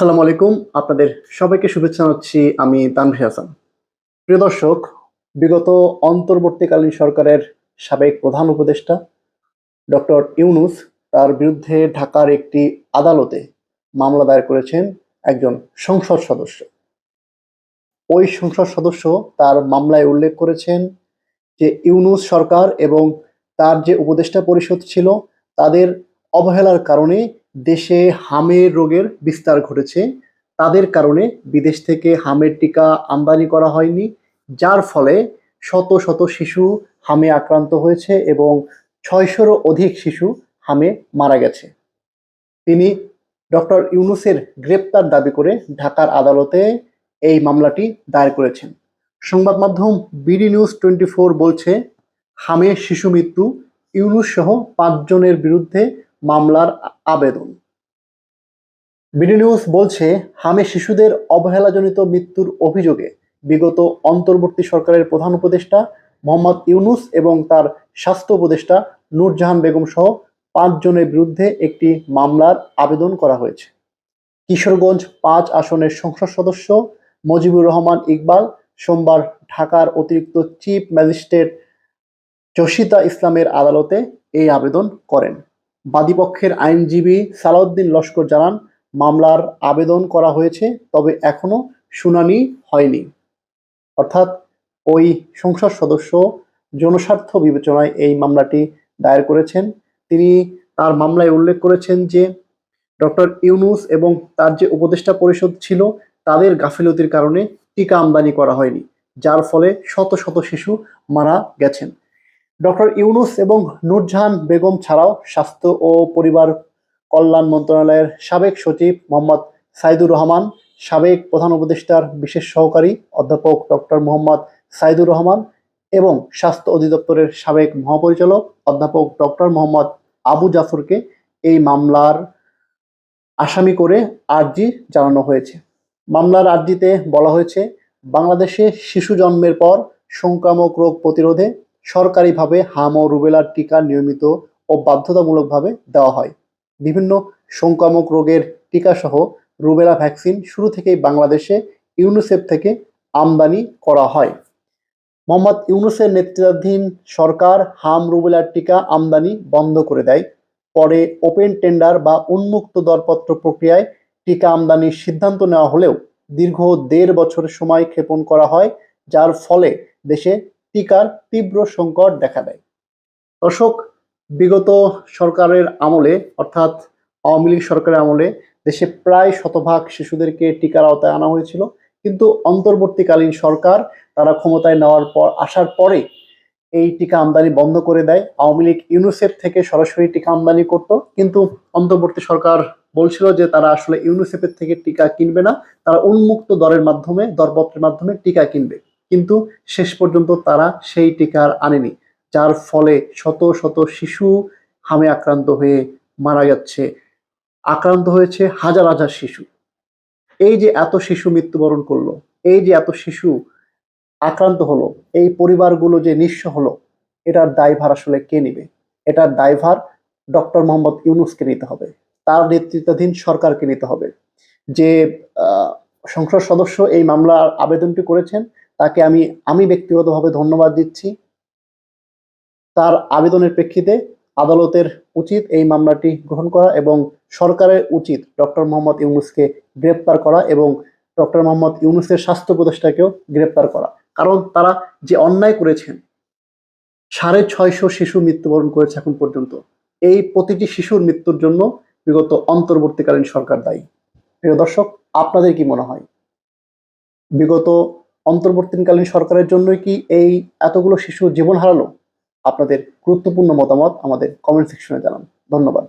আসসালামু আলাইকুম। আপনাদের সবাইকে শুভেচ্ছা জানাচ্ছি। আমি তানভীর হাসান। প্রিয় দর্শক, বিগত অন্তর্বর্তীকালীন সরকারের সাবেক প্রধান উপদেষ্টা ডক্টর ইউনূস তার বিরুদ্ধে ঢাকার একটি আদালতে মামলা দায়ের করেছেন একজন সংসদ সদস্য। ওই সংসদ সদস্য তার মামলায় উল্লেখ করেছেন যে ইউনূস সরকার এবং তার যে উপদেষ্টা পরিষদ ছিল তাদের অবহেলার কারণে দেশে হামের রোগের বিস্তার ঘটেছে। তাদের কারণে বিদেশ থেকে হামের টিকা আমদানি করা হয়নি, যার ফলে শত শত শিশু হামে আক্রান্ত হয়েছে এবং ৬০০-রও অধিক শিশু হামে মারা গেছে। তিনি ডক্টর ইউনূসের গ্রেপ্তার দাবি করে ঢাকার আদালতে এই মামলাটি দায়ের করেছেন। সংবাদ মাধ্যম বিডি নিউজ 24 বলছে, হামে শিশু মৃত্যু, ইউনূস সহ ৫ জনের বিরুদ্ধে মামলার আবেদন। বিডি নিউজ বলছে, হামে শিশুদের অবহেলাজনিত মৃত্যুর অভিযোগে বিগত অন্তর্বর্তী সরকারের প্রধান উপদেষ্টা মোহাম্মদ ইউনূস এবং তার স্বাস্থ্য উপদেষ্টা নূরজাহান বেগম সহ ৫ জনের বিরুদ্ধে একটি মামলার আবেদন করা হয়েছে। কিশোরগঞ্জ ৫ আসনের সংসদ সদস্য মজিবুর রহমান ইকবাল সোমবার ঢাকার অতিরিক্ত চিফ ম্যাজিস্ট্রেট জসিতা ইসলামের আদালতে এই আবেদন করেন। বাদীপক্ষের আইনজীবী সালাউদ্দিন লস্কর জানান, মামলার আবেদন করা হয়েছে, তবে এখনো শুনানি হয়নি। অর্থাৎ ওই সংসদ সদস্য জনস্বার্থ বিবেচনায় এই মামলাটি দায়ের করেছেন। তিনি তার মামলায় উল্লেখ করেছেন যে ডক্টর ইউনূস এবং তার যে উপদেষ্টা পরিষদ ছিল তাদের গাফিলতির কারণে টিকা আমদানি করা হয়নি, যার ফলে শত শত শিশু মারা গেছেন। ডক্টর ইউনূস এবং নূরজাহান বেগম ছাড়াও স্বাস্থ্য ও পরিবার কল্যাণ মন্ত্রণালয়ের সাবেক সচিব মোহাম্মদ সাইদুর রহমান, সাবেক প্রধান উপদেষ্টার বিশেষ সহকারী অধ্যাপক ডক্টর মোহাম্মদ সাইদুর রহমান এবং স্বাস্থ্য অধিদপ্তরের সাবেক মহাপরিচালক অধ্যাপক ডক্টর মোহাম্মদ আবু জাফরকে এই মামলার আসামি করে আর্জি জানানো হয়েছে। মামলার আর্জিতে বলা হয়েছে, বাংলাদেশে শিশু জন্মের পর সংক্রামক রোগ প্রতিরোধে সরকারিভাবে হাম ও রুবেলার টিকা নিয়মিত ও বাধ্যতামূলকভাবে দেওয়া হয়। বিভিন্ন সংক্রামক রোগের টিকাসহ রুবেলা ভ্যাকসিন শুরু থেকেই বাংলাদেশে ইউনিসেফ থেকে আমদানি করা হয়। মোহাম্মদ ইউনূসের নেতৃত্বাধীন সরকার হাম রুবেলার টিকা আমদানি বন্ধ করে দেয়। পরে ওপেন টেন্ডার বা উন্মুক্ত দরপত্র প্রক্রিয়ায় টিকা আমদানির সিদ্ধান্ত নেওয়া হলেও দীর্ঘ ১.৫ বছর সময় ক্ষেপণ করা হয়, যার ফলে দেশে টিকার তীব্র সংকট দেখা দেয়। দর্শক, বিগত সরকারের আমলে অর্থাৎ আওয়ামী লীগ সরকারের আমলে দেশে প্রায় শতভাগ শিশুদেরকে টিকার আওতায় আনা হয়েছিল, কিন্তু অন্তর্বর্তীকালীন সরকার তারা ক্ষমতায় নেওয়ার পর আসার পরে এই টিকা আমদানি বন্ধ করে দেয়। আওয়ামী লীগ ইউনিসেফ থেকে সরাসরি টিকা আমদানি করত, কিন্তু অন্তর্বর্তী সরকার বলছিল যে তারা আসলে ইউনিসেফের থেকে টিকা কিনবে না, তারা উন্মুক্ত দরপত্রের মাধ্যমে টিকা কিনবে। কিন্তু শেষ পর্যন্ত তারা সেই টিকা আর আনেনি, যার ফলে শত শত শিশু হামে আক্রান্ত হয়ে মারা যাচ্ছে। আক্রান্ত হয়েছে হাজার হাজার শিশু। এই যে এত শিশু মৃত্যুবরণ করলো, এই যে এত শিশু আক্রান্ত হলো, এই পরিবারগুলো যে নিঃস্ব হলো, এটার দায়ভার আসলে কে নেবে? এটার দায়ভার ডক্টর মোহাম্মদ ইউনূসকে নিতে হবে, তার নেতৃত্বাধীন সরকারকে নিতে হবে। যে সংসদ সদস্য এই মামলার আবেদনটি করেছেন তাকে আমি ব্যক্তিগতভাবে ধন্যবাদ দিচ্ছি। তার আবেদনের প্রেক্ষিতে আদালতের উচিত এই মামলাটি গ্রহণ করা এবং সরকারের উচিত ডক্টর মোহাম্মদ ইউনূসকে গ্রেপ্তার করা এবং ডক্টর মোহাম্মদ ইউনূসের স্বাস্থ্য উপদেষ্টাকেও গ্রেপ্তার করা। কারণ তারা যে অন্যায় করেছেন, ৬৫০ শিশু মৃত্যুবরণ করেছে এখন পর্যন্ত। এই প্রতিটি শিশুর মৃত্যুর জন্য বিগত অন্তর্বর্তীকালীন সরকার দায়ী। প্রিয় দর্শক, আপনাদের কি মনে হয়, বিগত অন্তর্বর্তীকালীন সরকারের জন্যই কি এই এতগুলো শিশু জীবন হারালো? আপনাদের গুরুত্বপূর্ণ মতামত আমাদের কমেন্ট সেকশনে জানান। ধন্যবাদ।